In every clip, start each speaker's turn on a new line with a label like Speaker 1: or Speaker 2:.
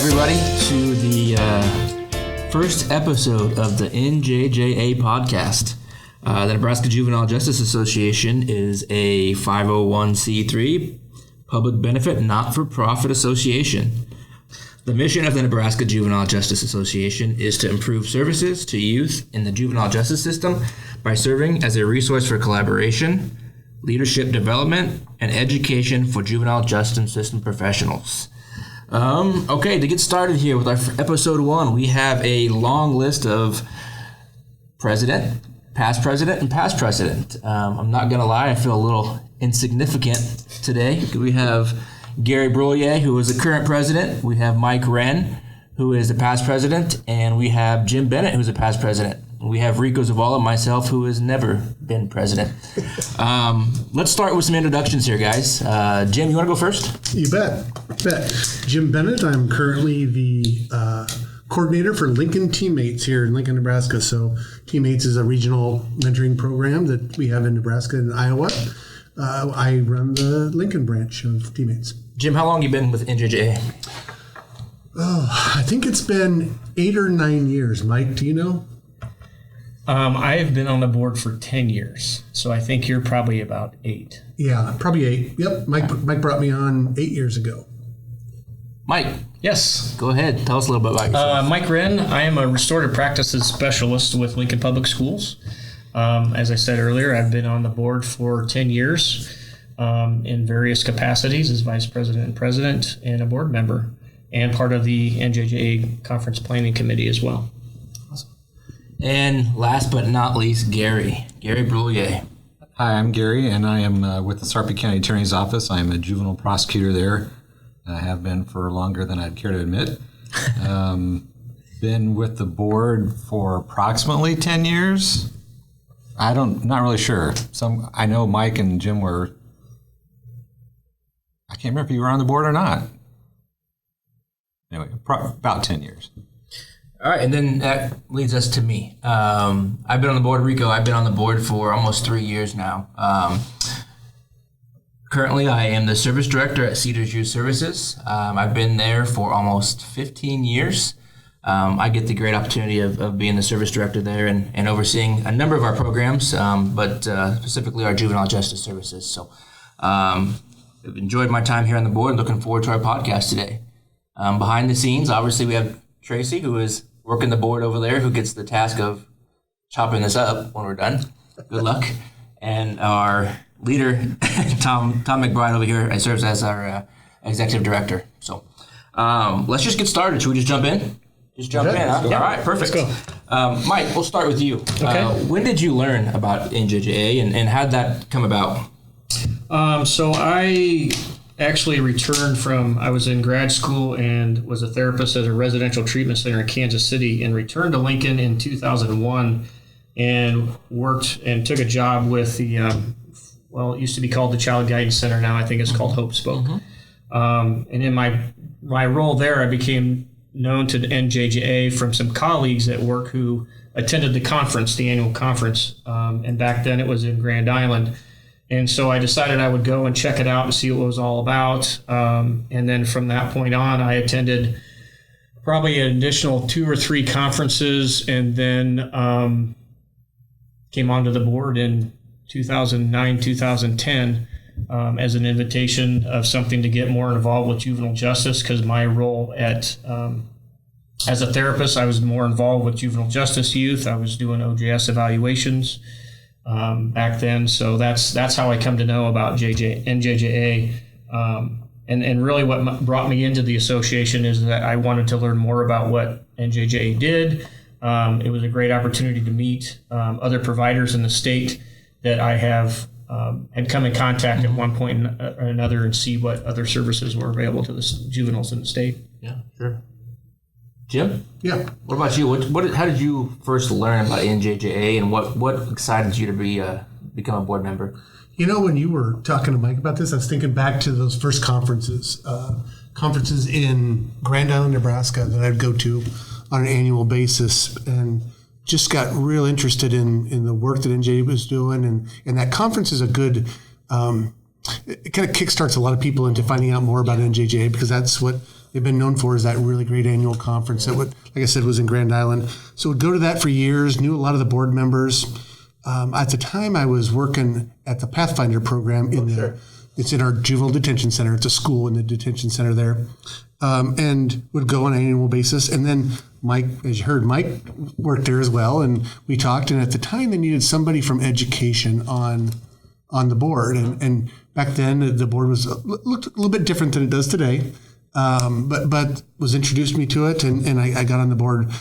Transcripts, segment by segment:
Speaker 1: everybody, to the first episode of the NJJA podcast. The Nebraska Juvenile Justice Association is a 501c3 public benefit not-for-profit association. The mission of the Nebraska Juvenile Justice Association is to improve services to youth in the juvenile justice system by serving as a resource for collaboration, leadership development, and education for juvenile justice system professionals. Okay, to get started here with our episode 1, we have a long list of president, past president. I'm not going to lie, I feel a little insignificant today. We have Gary Brullier, who is the current president. We have Mike Wren, who is the past president. And we have Jim Bennett, who's a past president. We have Rico Zavala, myself, who has never been president. Let's start with some introductions here, guys. Jim, you want to go first?
Speaker 2: You bet. Jim Bennett. I'm currently the coordinator for Lincoln Teammates here in Lincoln, Nebraska. So Teammates is a regional mentoring program that we have in Nebraska and Iowa. I run the Lincoln branch of Teammates.
Speaker 1: Jim, how long have you been with NJJA?
Speaker 2: Oh, I think it's been 8 or 9 years. Mike, do you know?
Speaker 3: I have been on the board for 10 years, so I think you're probably about 8.
Speaker 2: Yeah, probably 8. Yep, Mike brought me on 8 years ago.
Speaker 1: Mike.
Speaker 3: Yes.
Speaker 1: Go ahead. Tell us a little bit about yourself.
Speaker 3: Mike Wren. I am a restorative practices specialist with Lincoln Public Schools. As I said earlier, I've been on the board for 10 years in various capacities as vice president and president and a board member and part of the NJJA conference planning committee as well.
Speaker 1: And last but not least, Gary Brullier.
Speaker 4: Hi, I'm Gary, and I am with the Sarpy County Attorney's Office. I'm a juvenile prosecutor there. I have been for longer than I'd care to admit. Been with the board for approximately 10 years. Not really sure. I know Mike and Jim were, I can't remember if you were on the board or not. Anyway, about 10 years.
Speaker 1: All right, and then that leads us to me. I've been on the board, Rico. I've been on the board for almost 3 years now. Currently, I am the service director at Cedars Youth Services. I've been there for almost 15 years. I get the great opportunity of being the service director there and overseeing a number of our programs, but specifically our juvenile justice services. So I've enjoyed my time here on the board and looking forward to our podcast today. Behind the scenes, obviously, we have Tracy, who is working the board over there, who gets the task of chopping this up when we're done. Good luck. And our leader, Tom McBride over here, serves as our executive director. So let's just get started. Should we just jump in? Just jump in, huh? Yeah. All right, perfect.
Speaker 3: Let's
Speaker 1: go. Mike, we'll start with you.
Speaker 3: Okay.
Speaker 1: When did you learn about NJJA and how did that come about?
Speaker 3: So I actually returned I was in grad school and was a therapist at a residential treatment center in Kansas City and returned to Lincoln in 2001 and worked and took a job with the, it used to be called the Child Guidance Center. Now I think it's called Hope Spoke. And in my role there, I became known to the NJJA from some colleagues at work who attended the annual conference. And back then it was in Grand Island. And so I decided I would go and check it out and see what it was all about. And then from that point on, I attended probably an additional 2 or 3 conferences and then came onto the board in 2009, 2010 as an invitation of something to get more involved with juvenile justice because my role as a therapist, I was more involved with juvenile justice youth. I was doing OJS evaluations back then. So that's how I come to know about NJJA. And really what brought me into the association is that I wanted to learn more about what NJJA did. It was a great opportunity to meet other providers in the state that I have had come in contact at one point or another and see what other services were available to the juveniles in the state.
Speaker 1: Yeah, sure. Jim?
Speaker 2: Yeah.
Speaker 1: What about you? How did you first learn about NJJA and what excited you to become a board member?
Speaker 2: You know, when you were talking to Mike about this, I was thinking back to those first conferences in Grand Island, Nebraska that I'd go to on an annual basis and just got real interested in the work that NJ was doing. And that conference is a good, it kind of kickstarts a lot of people into finding out more about NJJA because that's what they've been known for is that really great annual conference that would, like I said, was in Grand Island. So would go to that for years, knew a lot of the board members. At the time I was working at the Pathfinder program it's in our juvenile detention center. It's a school in the detention center there. And would go on an annual basis. And then Mike, as you heard, Mike worked there as well. And we talked, and at the time they needed somebody from education on the board. And back then the board looked a little bit different than it does today. But was introduced me to it, and I got on the board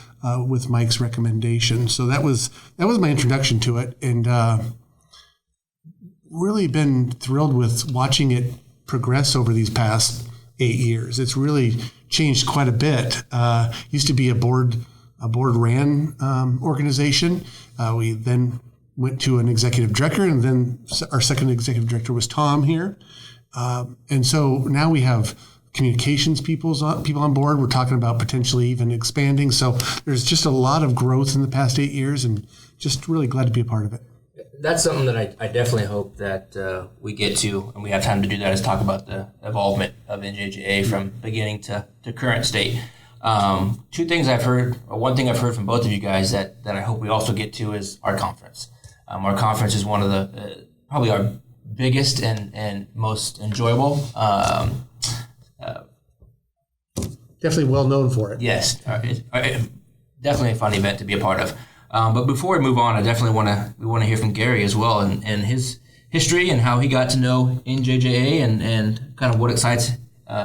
Speaker 2: with Mike's recommendation. So that was my introduction to it, and really been thrilled with watching it progress over these past 8 years. It's really changed quite a bit. Used to be a board ran organization. We then went to an executive director, and then our second executive director was Tom here. And so now we have communications people on board. We're talking about potentially even expanding. So there's just a lot of growth in the past 8 years, and just really glad to be a part of it.
Speaker 1: That's something that I definitely hope that we get to, and we have time to do that, is talk about the involvement of NJJA from beginning to current state. Two things I've heard, or one thing I've heard from both of you guys that I hope we also get to is our conference. Our conference is one of the, probably our biggest and most enjoyable.
Speaker 2: Definitely well known for it.
Speaker 1: Yes, definitely a fun event to be a part of. But before we move on, I definitely want to hear from Gary as well, and his history and how he got to know NJJA and kind of what excites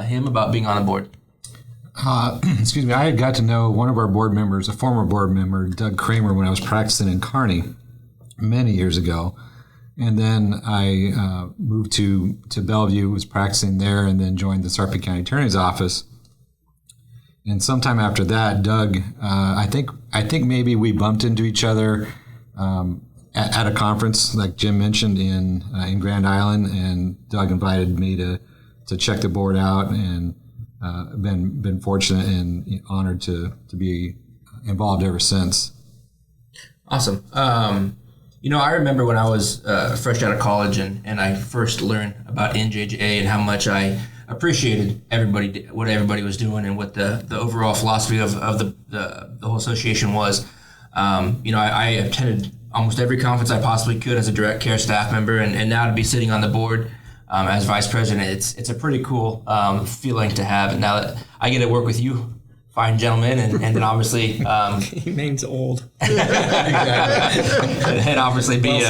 Speaker 1: him about being on the board.
Speaker 4: Excuse me. I had got to know one of our board members, a former board member, Doug Kramer, when I was practicing in Kearney many years ago. And then I moved to Bellevue, was practicing there, and then joined the Sarpy County Attorney's Office. And sometime after that, Doug, I think maybe we bumped into each other at a conference, like Jim mentioned, in Grand Island, and Doug invited me to check the board out, and been fortunate and honored to be involved ever since.
Speaker 1: Awesome. I remember when I was fresh out of college and I first learned about NJJA and how much I appreciated what everybody was doing and what the overall philosophy of the whole association was. I attended almost every conference I possibly could as a direct care staff member, and now to be sitting on the board as vice president, it's a pretty cool feeling to have. And now that I get to work with you fine gentlemen, and then obviously
Speaker 3: He remains old.
Speaker 1: and obviously be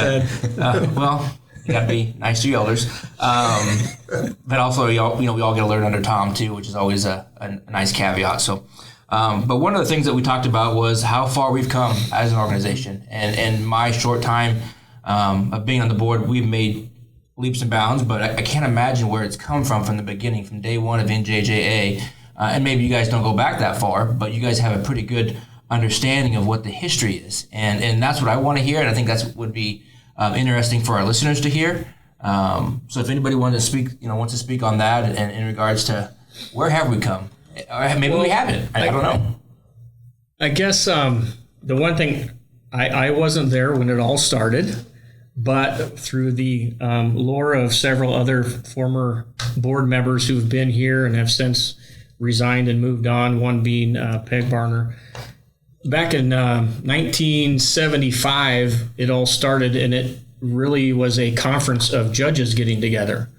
Speaker 1: you got to be nice to your elders, but also we all get to learn under Tom too, which is always a nice caveat. So, but one of the things that we talked about was how far we've come as an organization, and my short time of being on the board, we've made leaps and bounds, but I can't imagine where it's come from the beginning, from day one of NJJA. And maybe you guys don't go back that far, but you guys have a pretty good understanding of what the history is. And that's what I want to hear, and I think that would be interesting for our listeners to hear. So if anybody wants to speak on that and in regards to where have we come? Or maybe we haven't. I don't know.
Speaker 3: I guess the one thing, I wasn't there when it all started, but through the lore of several other former board members who've been here and have since resigned and moved on, one being Peg Barner. Back in 1975, it all started, and it really was a conference of judges getting together.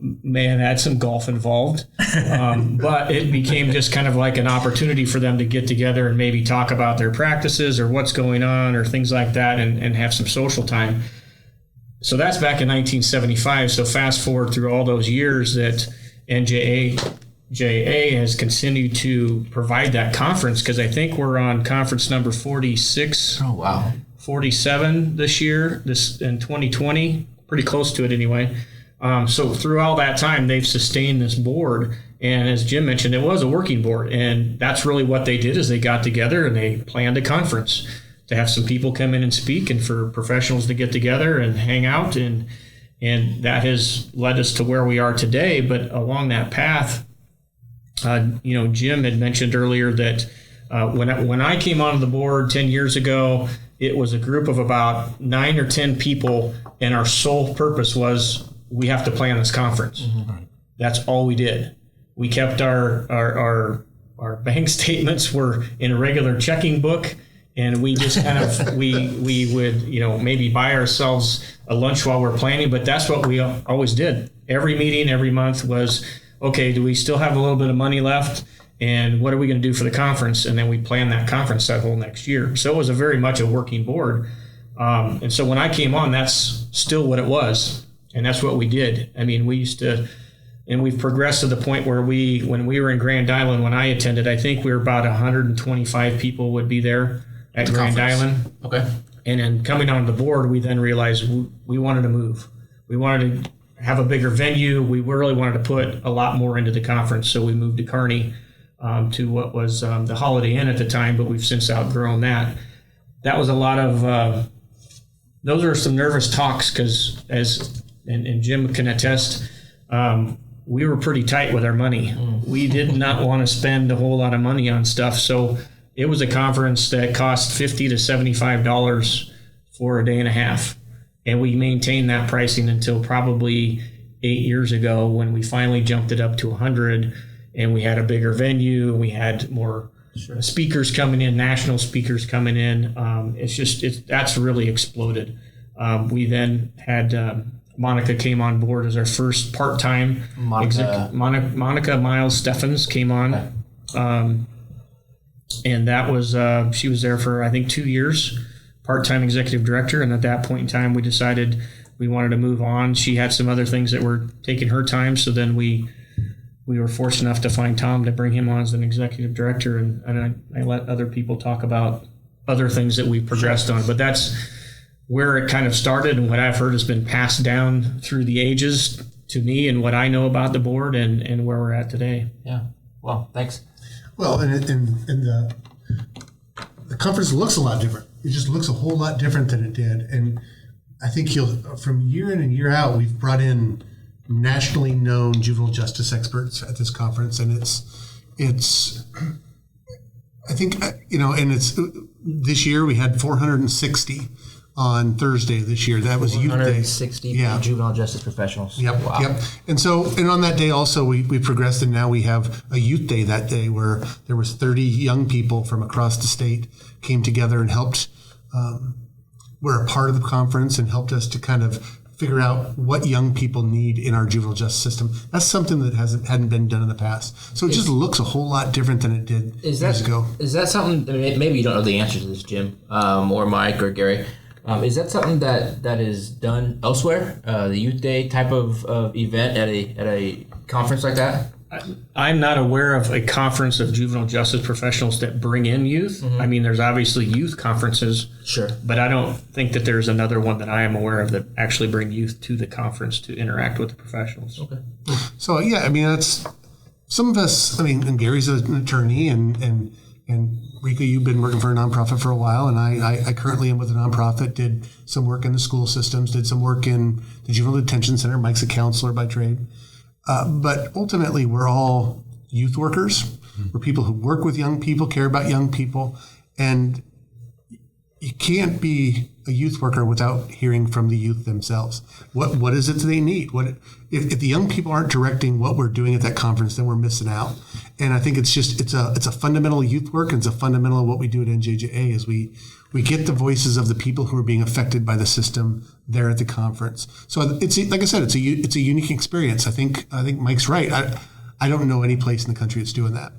Speaker 3: May have had some golf involved, but it became just kind of like an opportunity for them to get together and maybe talk about their practices or what's going on or things like that, and have some social time. So that's back in 1975. So fast forward through all those years that NJJA has continued to provide that conference, because I think we're on conference number 46.
Speaker 1: Oh, wow.
Speaker 3: 47 this year, in 2020, pretty close to it anyway. So through all that time, they've sustained this board. And as Jim mentioned, it was a working board. And that's really what they did, is they got together and they planned a conference to have some people come in and speak, and for professionals to get together and hang out. And that has led us to where we are today. But along that path, Jim had mentioned earlier that when I came onto the board 10 years ago, it was a group of about 9 or 10 people, and our sole purpose was we have to plan this conference. Mm-hmm. That's all we did. We kept our bank statements were in a regular checking book, and we just kind of we would maybe buy ourselves a lunch while we're planning, but that's what we always did. Every meeting every month was, okay, do we still have a little bit of money left, and what are we going to do for the conference? And then we plan that conference that whole next year. So it was very much a working board, and so when I came on, that's still what it was, and that's what we did. I mean, we used to. And we've progressed to the point where when we were in Grand Island, when I attended, I think we were about 125 people would be there at Grand Island.
Speaker 1: Okay.
Speaker 3: And then coming on the board, we then realized we wanted to move. We wanted to have a bigger venue. We really wanted to put a lot more into the conference. So we moved to Kearney to what was the Holiday Inn at the time, but we've since outgrown that. That was a lot of, those are some nervous talks because and Jim can attest, we were pretty tight with our money. We did not want to spend a whole lot of money on stuff. So it was a conference that cost $50 to $75 for a day and a half. And we maintained that pricing until probably 8 years ago when we finally jumped it up to 100, and we had a bigger venue. We had more speakers coming in, national speakers coming in. That's really exploded. We then had Monica came on board as our first part-time Monica Miles Steffens came on. Okay. And that was, she was there for, I think, 2 years, part-time executive director. And at that point in time, we decided we wanted to move on. She had some other things that were taking her time. So then we were fortunate enough to find Tom to bring him on as an executive director. And I let other people talk about other things that we progressed on. But that's where it kind of started, and what I've heard has been passed down through the ages to me and what I know about the board and where we're at today.
Speaker 1: Yeah. Well, thanks.
Speaker 2: Well, and the conference looks a lot different. It just looks a whole lot different than it did. And I think from year in and year out, we've brought in nationally known juvenile justice experts at this conference. And it's I think, and it's this year we had 460 on Thursday this year. That was Youth Day.
Speaker 1: 160 juvenile justice professionals.
Speaker 2: Yep,
Speaker 1: wow.
Speaker 2: Yep. And on that day also we progressed, and now we have a Youth Day that day where there was 30 young people from across the state came together and helped, were a part of the conference and helped us to kind of figure out what young people need in our juvenile justice system. That's something that hadn't been done in the past. So it just looks a whole lot different than it did years ago.
Speaker 1: Is that something, maybe you don't know the answer to this, Jim, or Mike or Gary, is that something that is done elsewhere, the Youth Day type of event at a conference like that?
Speaker 3: I'm not aware of a conference of juvenile justice professionals that bring in youth. Mm-hmm. I mean, there's obviously youth conferences. Sure. But I don't think that there's another one that I am aware of that actually bring youth to the conference to interact with the professionals. Okay.
Speaker 2: So, yeah, I mean, that's some of us, and Gary's an attorney, and Rika, you've been working for a nonprofit for a while, and I currently am with a nonprofit, did some work in the school systems, did some work in the juvenile detention center. Mike's a counselor by trade. But ultimately, we're all youth workers. We're people who work with young people, care about young people. And you can't be a youth worker without hearing from the youth themselves. What is it that they need? If the young people aren't directing what we're doing at that conference, then we're missing out. And I think it's a fundamental youth work, and it's a fundamental of what we do at NJJA is we get the voices of the people who are being affected by the system there at the conference. So it's, like I said, it's a unique experience. I think Mike's right. I don't know any place in the country that's doing that.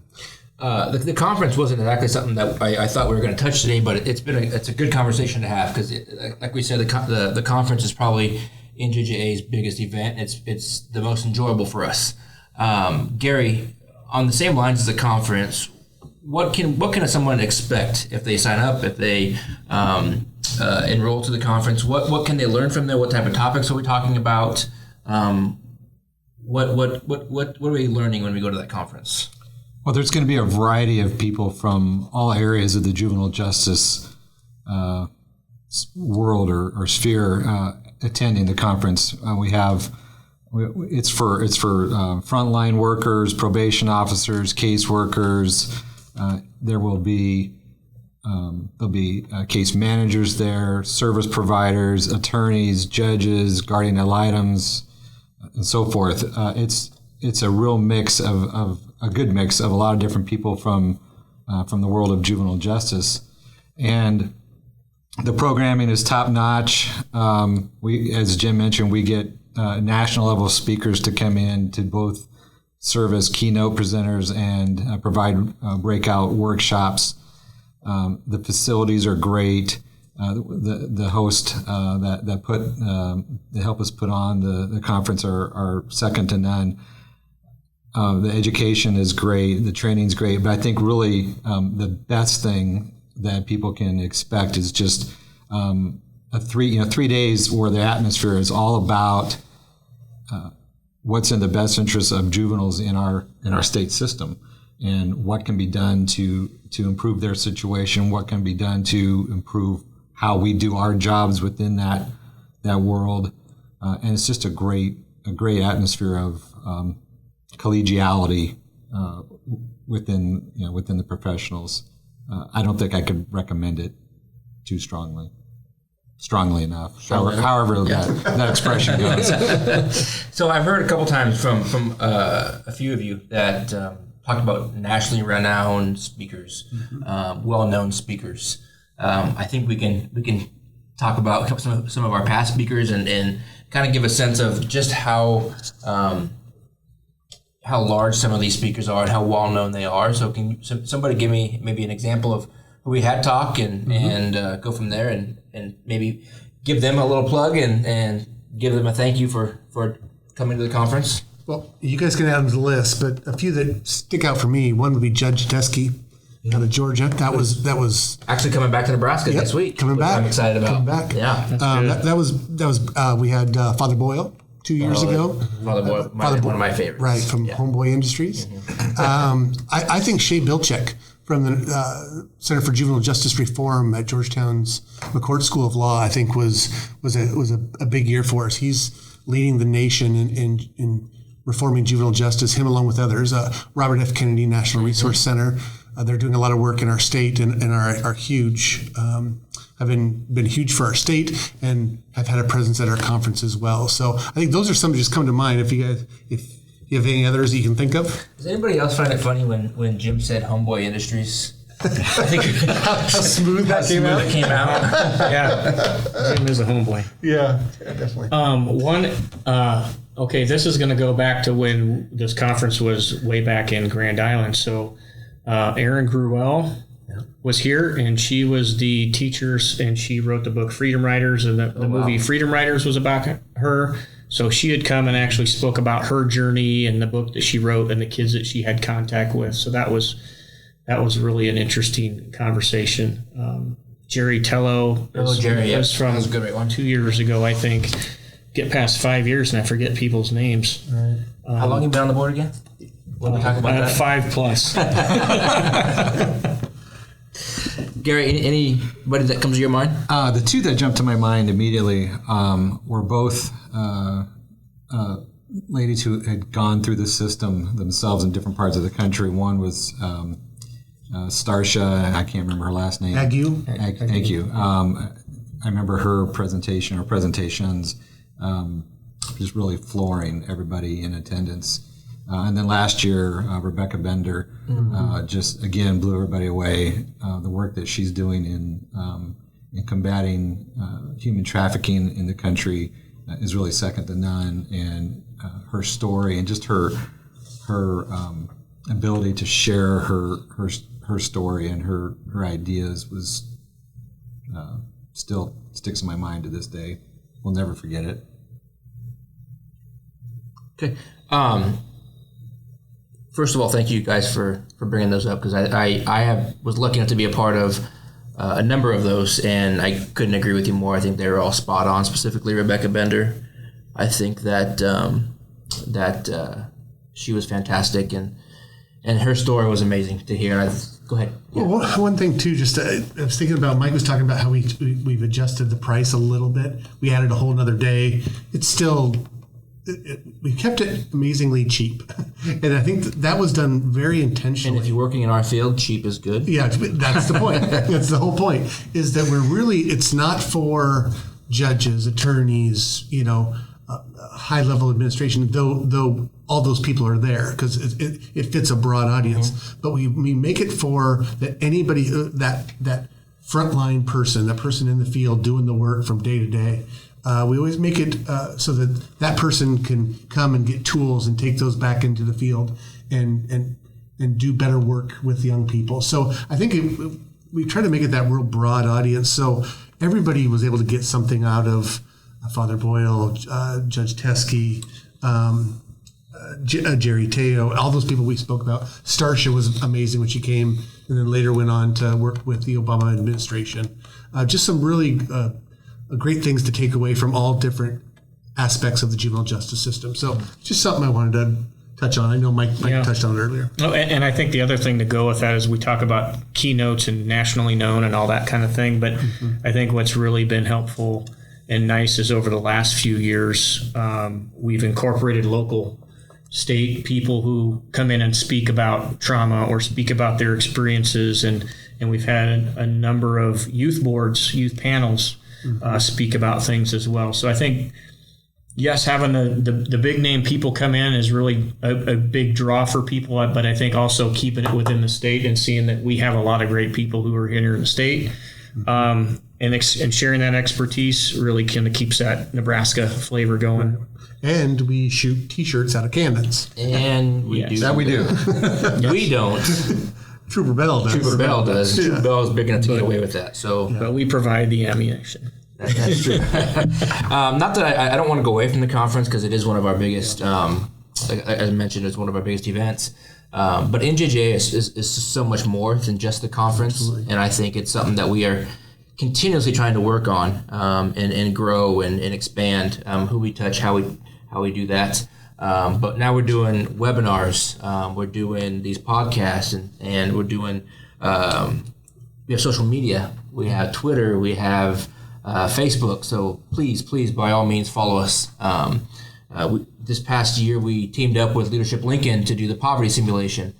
Speaker 1: The conference wasn't exactly something that I thought we were going to touch today, but it's a good conversation to have because, like we said, the conference is probably NJJA's biggest event. It's the most enjoyable for us. Gary, on the same lines as the conference, what can someone expect if they sign up, if they enroll to the conference? What can they learn from there? What type of topics are we talking about? What are we learning when we go to that conference?
Speaker 4: Well, there's going to be a variety of people from all areas of the juvenile justice world or sphere attending the conference. It's for frontline workers, probation officers, caseworkers. There'll be case managers there, service providers, attorneys, judges, guardian ad litems, and so forth. it's a real mix of a good mix of a lot of different people from the world of juvenile justice, and the programming is top notch. We, as Jim mentioned, we get national level speakers to come in to both serve as keynote presenters and provide breakout workshops. The facilities are great. The host that help us put on the conference are second to none. The education is great. The training's great. But I think really the best thing that people can expect is just 3 days where the atmosphere is all about what's in the best interest of juveniles in our state system, and what can be done to improve their situation, what can be done to improve how we do our jobs within that world, and it's just a great atmosphere of collegiality within the professionals. I don't think I could recommend it too strongly enough. However that expression goes.
Speaker 1: So I've heard a couple times from a few of you that talked about nationally renowned speakers, well-known speakers. I think we can talk about some of our past speakers and kind of give a sense of just how large some of these speakers are and how well-known they are. So can somebody give me maybe an example of who we had talk and go from there and maybe give them a little plug and give them a thank you for coming to the conference?
Speaker 2: Well, you guys can add them to the list, but a few that stick out for me. One would be Judge Teskey out of Georgia. That was
Speaker 1: actually coming back to Nebraska this week.
Speaker 2: Coming back.
Speaker 1: I'm excited about.
Speaker 2: Coming back.
Speaker 1: Yeah.
Speaker 2: That was we had Father Boyle 2 years ago.
Speaker 1: Father Boyle, one of my favorites.
Speaker 2: Right, from Homeboy Industries. I think Shea Bilchek from the Center for Juvenile Justice Reform at Georgetown's McCourt School of Law, I think was a big year for us. He's leading the nation in reforming juvenile justice, him along with others. Robert F. Kennedy National Resource Center, they're doing a lot of work in our state and are huge. Have been huge for our state and have had a presence at our conference as well. So I think those are some that just come to mind. If you have any others that you can think of.
Speaker 1: Does anybody else find it funny when Jim said Homeboy Industries? I think
Speaker 2: how smooth that came out.
Speaker 3: Yeah, Jim is a homeboy.
Speaker 2: Yeah, definitely.
Speaker 3: Okay, this is going to go back to when this conference was way back in Grand Island. So Erin Gruelle was here, and she was the teacher, and she wrote the book Freedom Riders, and the movie Freedom Riders was about her. So she had come and actually spoke about her journey and the book that she wrote and the kids that she had contact with. So that was really an interesting conversation. Jerry Tello was from
Speaker 1: a good one.
Speaker 3: 2 years ago, I think. Get past 5 years and I forget people's names.
Speaker 1: Right. How long have you been on the board again? When we talk about that?
Speaker 3: 5+.
Speaker 1: Gary, anybody that comes to your mind?
Speaker 4: The two that jumped to my mind immediately were both ladies who had gone through the system themselves in different parts of the country. One was Starsha, I can't remember her last name.
Speaker 2: Ague.
Speaker 4: Thank you. I remember her presentations just really flooring everybody in attendance. And then last year, Rebecca Bender just again blew everybody away. The work that she's doing in combating human trafficking in the country is really second to none. And her story and just her ability to share her story and her ideas was still sticks in my mind to this day. We'll never forget it.
Speaker 1: Okay. First of all, thank you guys for bringing those up, because I was lucky enough to be a part of a number of those, and I couldn't agree with you more. I think they were all spot on, specifically Rebecca Bender. I think that she was fantastic, and her story was amazing to hear. Go ahead. Yeah.
Speaker 2: Well, one thing too, just I was thinking about, Mike was talking about how we've adjusted the price a little bit. We added a whole nother day. It's still, we kept it amazingly cheap. And I think that was done very intentionally.
Speaker 1: And if you're working in our field, cheap is good.
Speaker 2: Yeah, that's the point. That's the whole point, is that it's not for judges, attorneys, high level administration, though all those people are there because it fits a broad audience. Mm-hmm. But we make it for that anybody that frontline person, that person in the field doing the work from day to day. We always make it so that person can come and get tools and take those back into the field and do better work with young people. So I think we try to make it that real broad audience. So everybody was able to get something out of Father Boyle, Judge Teskey, Jerry Teo, all those people we spoke about. Starsha was amazing when she came and then later went on to work with the Obama administration. Just some really great things to take away from all different aspects of the juvenile justice system. So just something I wanted to touch on. I know Mike touched on it earlier.
Speaker 3: Oh, and I think the other thing to go with that is we talk about keynotes and nationally known and all that kind of thing. But I think what's really been helpful and nice is over the last few years, we've incorporated local state people who come in and speak about trauma or speak about their experiences. And we've had a number of youth boards, youth panels speak about things as well. So I think, yes, having the big name people come in is really a big draw for people, but I think also keeping it within the state and seeing that we have a lot of great people who are here in the state and sharing that expertise really kind of keeps that Nebraska flavor going.
Speaker 2: And we shoot T-shirts out of cannons.
Speaker 1: And we do.
Speaker 4: That we do.
Speaker 1: We don't.
Speaker 2: Trooper Bell does.
Speaker 1: Trooper Bell does. Trooper Bell is big enough to get away with that. So,
Speaker 3: but we provide the ammunition.
Speaker 1: That's true. Not that I don't want to go away from the conference because it is one of our biggest, as I mentioned, it's one of our biggest events. But NJJA is so much more than just the conference. Absolutely. And I think it's something that we are continuously trying to work on and grow and expand who we touch, how we do that. But now we're doing webinars, we're doing these podcasts, and we're doing we have social media, we have Twitter, we have Facebook. So please, by all means, follow us. This past year, we teamed up with Leadership Lincoln to do the poverty simulation.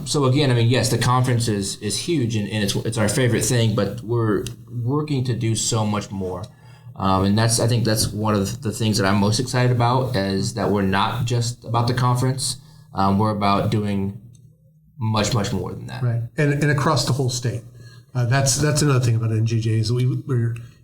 Speaker 1: So again, I mean, yes, the conference is huge and it's our favorite thing, but we're working to do so much more. And I think that's one of the things that I'm most excited about is that we're not just about the conference. We're about doing much more than that.
Speaker 2: Right, and across the whole state. That's another thing about NJJA is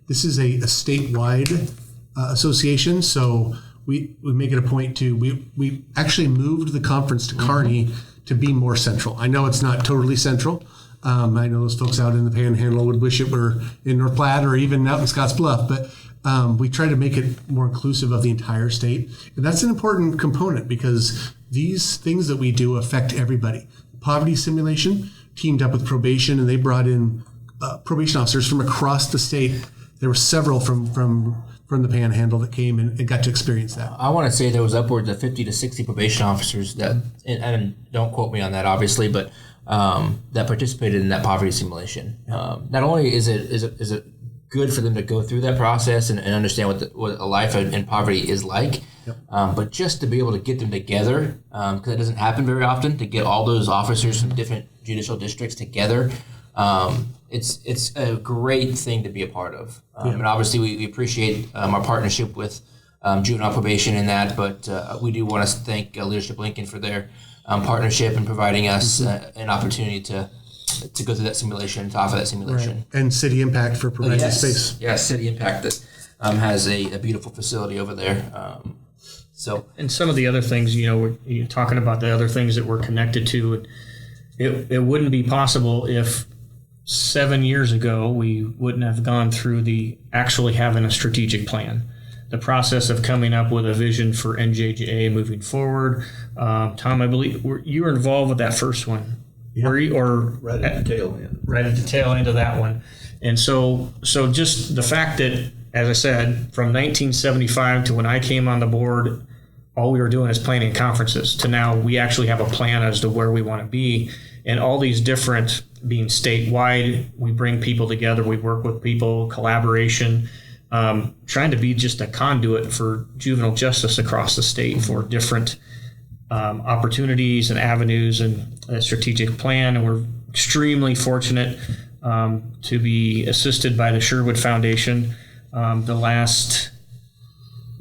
Speaker 2: this is a statewide association, so we make it a point to we actually moved the conference to Kearney to be more central. I know it's not totally central. I know those folks out in the Panhandle would wish it were in North Platte or even out in Scottsbluff, but we try to make it more inclusive of the entire state. And that's an important component because these things that we do affect everybody. Poverty simulation teamed up with probation, and they brought in probation officers from across the state. There were several from the Panhandle that came and got to experience that.
Speaker 1: I want to say there was upwards of 50 to 60 probation officers that, and don't quote me on that, obviously, but that participated in that poverty simulation. Not only is it good for them to go through that process and understand what a life in poverty is like, but just to be able to get them together, because it doesn't happen very often, to get all those officers from different judicial districts together, it's a great thing to be a part of. And obviously we appreciate our partnership with juvenile probation in that, but we do want to thank Leadership Lincoln for their partnership and providing us an opportunity to go through that simulation, to offer that simulation.
Speaker 2: Right. And City Impact for providing space.
Speaker 1: Yes, City Impact that has a beautiful facility over there.
Speaker 3: And some of the other things, you're talking about the other things that we're connected to. It wouldn't be possible if 7 years ago we wouldn't have gone through actually having a strategic plan. The process of coming up with a vision for NJJA moving forward. Tom, I believe you were involved with that first one.
Speaker 2: Yeah.
Speaker 3: Were you, or
Speaker 5: right at the tail end?
Speaker 3: Right at the tail end of that one. And so just the fact that, as I said, from 1975 to when I came on the board, all we were doing is planning conferences, to now we actually have a plan as to where we want to be. And all these different, being statewide, we bring people together, we work with people, collaboration, trying to be just a conduit for juvenile justice across the state for different opportunities and avenues and a strategic plan. And we're extremely fortunate to be assisted by the Sherwood Foundation. The last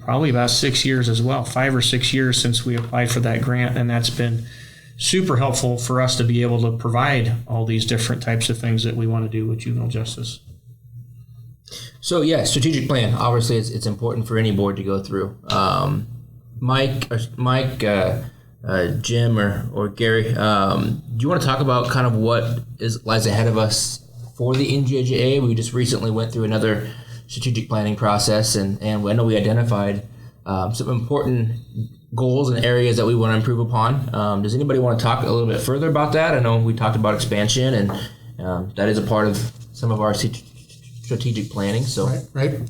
Speaker 3: probably about 6 years as well, 5 or 6 years since we applied for that grant, and that's been super helpful for us to be able to provide all these different types of things that we want to do with juvenile justice.
Speaker 1: So yeah, strategic plan. Obviously, it's important for any board to go through. Mike, Jim, or Gary, do you want to talk about kind of what lies ahead of us for the NJJA? We just recently went through another strategic planning process, and I know we identified some important goals and areas that we want to improve upon. Does anybody want to talk a little bit further about that? I know we talked about expansion, and that is a part of some of our strategic planning. So
Speaker 2: Right.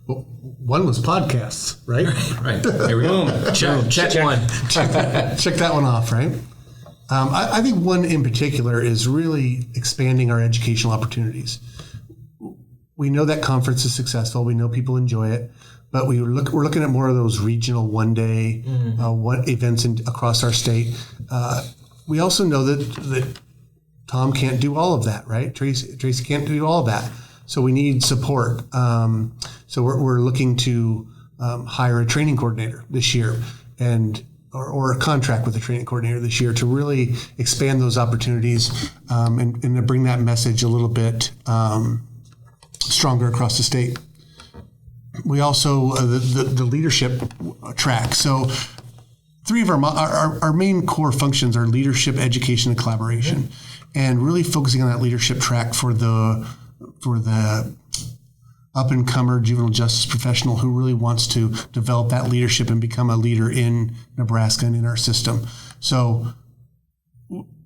Speaker 2: Well, one was podcasts, right?
Speaker 1: right. There we go. Check one.
Speaker 2: Check that one off, right? I think one in particular is really expanding our educational opportunities. We know that conference is successful. We know people enjoy it, but we're looking at more of those regional one-day events across our state. We also know that Tom can't do all of that, right? Tracy can't do all of that. So we need support. So we're looking to hire a training coordinator this year, or a contract with a training coordinator this year to really expand those opportunities and to bring that message a little bit stronger across the state. We also the leadership track. So three of our main core functions are leadership, education, and collaboration, and really focusing on that leadership track for the up-and-comer juvenile justice professional who really wants to develop that leadership and become a leader in Nebraska and in our system. So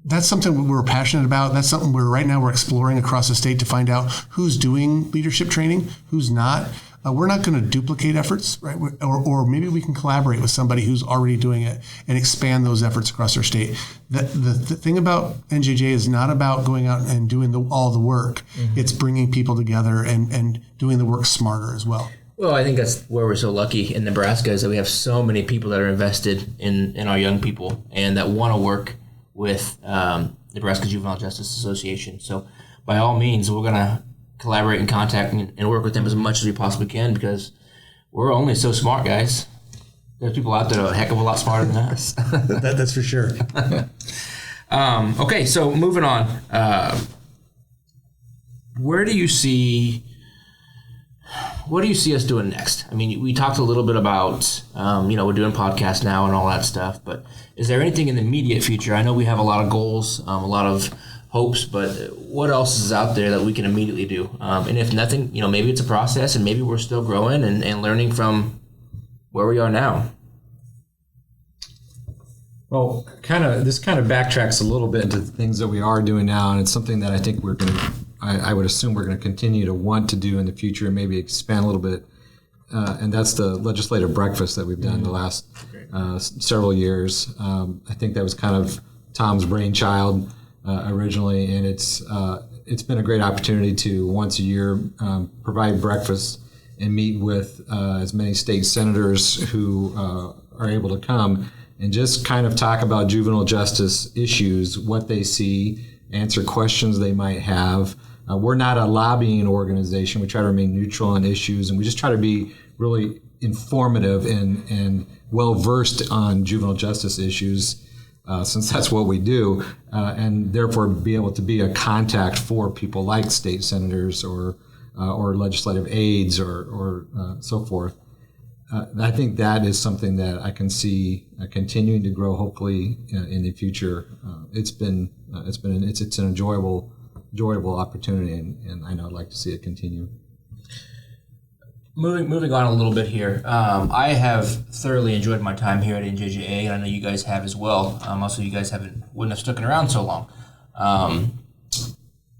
Speaker 2: that's something we're passionate about. That's something right now we're exploring across the state to find out who's doing leadership training, who's not. We're not going to duplicate efforts, right? Or maybe we can collaborate with somebody who's already doing it and expand those efforts across our state. The thing about NJJA is not about going out and doing all the work. Mm-hmm. It's bringing people together and doing the work smarter as well.
Speaker 1: Well, I think that's where we're so lucky in Nebraska is that we have so many people that are invested in our young people and that want to work with Nebraska Juvenile Justice Association. So by all means, we're going to collaborate and contact and work with them as much as we possibly can because we're only so smart, guys. There's people out there a heck of a lot smarter than us.
Speaker 2: That's for sure.
Speaker 1: Okay, so moving on. What do you see us doing next? I mean, we talked a little bit about, we're doing podcasts now and all that stuff, but is there anything in the immediate future? I know we have a lot of goals, a lot of hopes, but what else is out there that we can immediately do? And if nothing, maybe it's a process and maybe we're still growing and learning from where we are now.
Speaker 4: Well, this kind of backtracks a little bit into the things that we are doing now, and it's something that I think I would assume we're going to continue to want to do in the future and maybe expand a little bit. And that's the Legislative Breakfast that we've done the last several years. I think that was kind of Tom's brainchild originally, and it's been a great opportunity to once a year provide breakfast and meet with as many state senators who are able to come and just kind of talk about juvenile justice issues, what they see, answer questions they might have. We're not a lobbying organization. We try to remain neutral on issues, and we just try to be really informative and well-versed on juvenile justice issues, since that's what we do, and therefore be able to be a contact for people like state senators or legislative aides or so forth. I think that is something that I can see continuing to grow. Hopefully, in the future, it's an enjoyable opportunity, and I know I'd like to see it continue.
Speaker 1: Moving on a little bit here, I have thoroughly enjoyed my time here at NJJA, and I know you guys have as well. Also, you guys wouldn't have stuck around so long.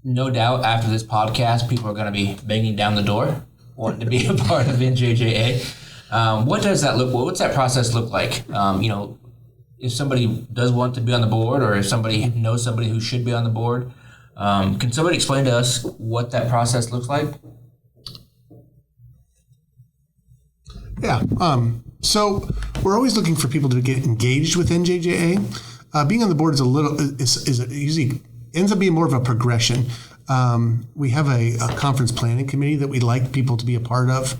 Speaker 1: No doubt, after this podcast, people are going to be banging down the door, wanting to be a part of NJJA. What's that process look like? If somebody does want to be on the board, or if somebody knows somebody who should be on the board, can somebody explain to us what that process looks like?
Speaker 2: Yeah. So we're always looking for people to get engaged with NJJA. Being on the board usually ends up being more of a progression. We have a conference planning committee that we'd like people to be a part of.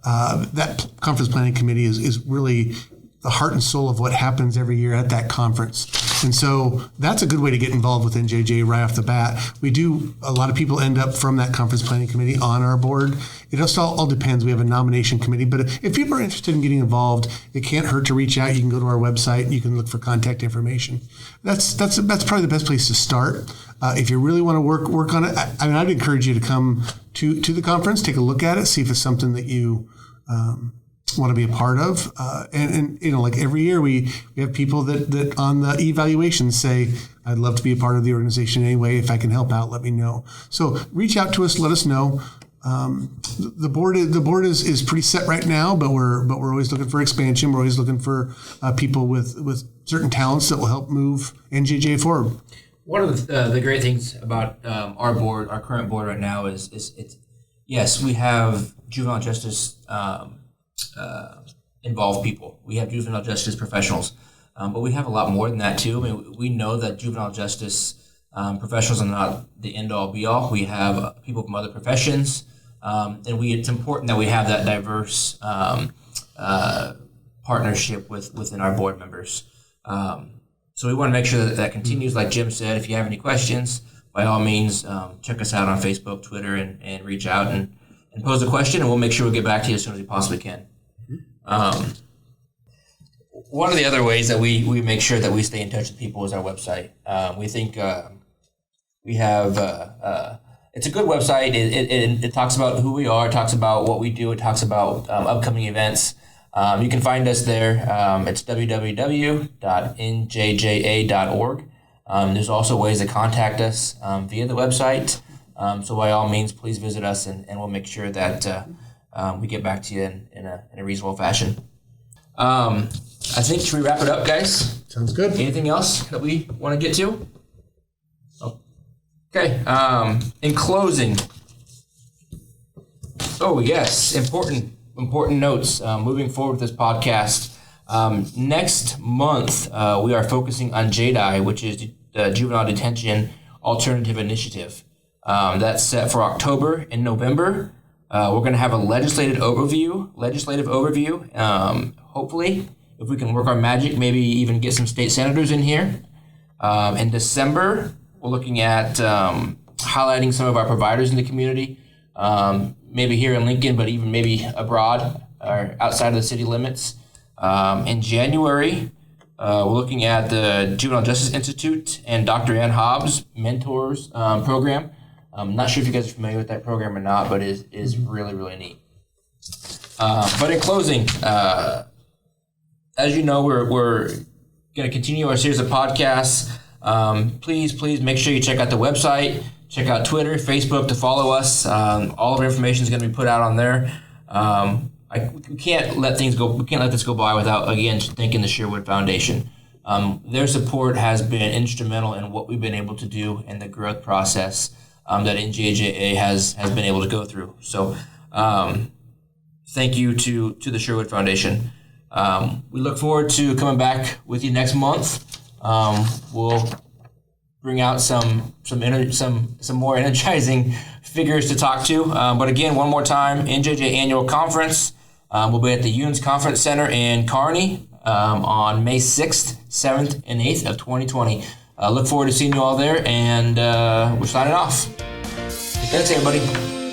Speaker 2: that conference planning committee is really the heart and soul of what happens every year at that conference. And so that's a good way to get involved with NJJA right off the bat. A lot of people end up from that conference planning committee on our board. It just all depends. We have a nomination committee, but if people are interested in getting involved, it can't hurt to reach out. You can go to our website. You can look for contact information. That's probably the best place to start. If you really want to work on it, I'd encourage you to come to the conference, take a look at it, see if it's something that you want to be a part of. And like every year we have people that on the evaluations say, I'd love to be a part of the organization anyway. If I can help out, let me know. So reach out to us, let us know. The board is pretty set right now, but we're always looking for expansion. We're always looking for people with certain talents that will help move NJJA forward.
Speaker 1: One of the great things about our board, our current board right now is it's yes, we have juvenile justice involved people. We have juvenile justice professionals, but we have a lot more than that too. I mean, we know that juvenile justice professionals are not the end-all be-all. We have people from other professions, and it's important that we have that diverse partnership within our board members. So we want to make sure that continues. Like Jim said, if you have any questions, by all means, check us out on Facebook, Twitter, and reach out and pose a question, and we'll make sure we get back to you as soon as we possibly can. One of the other ways that we make sure that we stay in touch with people is our website. We think we have it's a good website. It talks about who we are, it talks about what we do, it talks about upcoming events. You can find us there. It's www.njja.org. There's also ways to contact us via the website. So by all means, please visit us, and we'll make sure that we get back to you in a reasonable fashion. I think, should we wrap it up, guys?
Speaker 2: Sounds good.
Speaker 1: Anything else that we want to get to? Oh. Okay. In closing, yes, important notes moving forward with this podcast. Next month, we are focusing on JDI, which is the Juvenile Detention Alternative Initiative. That's set for October and November. We're going to have a legislative overview. Hopefully, if we can work our magic, maybe even get some state senators in here. In December, we're looking at highlighting some of our providers in the community, maybe here in Lincoln, but even maybe abroad or outside of the city limits. In January, we're looking at the Juvenile Justice Institute and Dr. Ann Hobbs' Mentors program. I'm not sure if you guys are familiar with that program or not, but it is really, really neat. But in closing, as you know, we're going to continue our series of podcasts. Please make sure you check out the website, check out Twitter, Facebook to follow us. All of our information is going to be put out on there. We can't let things go. We can't let this go by without, again, thanking the Sherwood Foundation. Their support has been instrumental in what we've been able to do in the growth process that NJJA has been able to go through. So thank you to the Sherwood Foundation. We look forward to coming back with you next month. We'll bring out some more energizing figures to talk to. But again, one more time, NJJA Annual Conference. We'll be at the Yunes Conference Center in Kearney on May 6th, 7th, and 8th of 2020. Look forward to seeing you all there, and we're signing off. Thanks, everybody.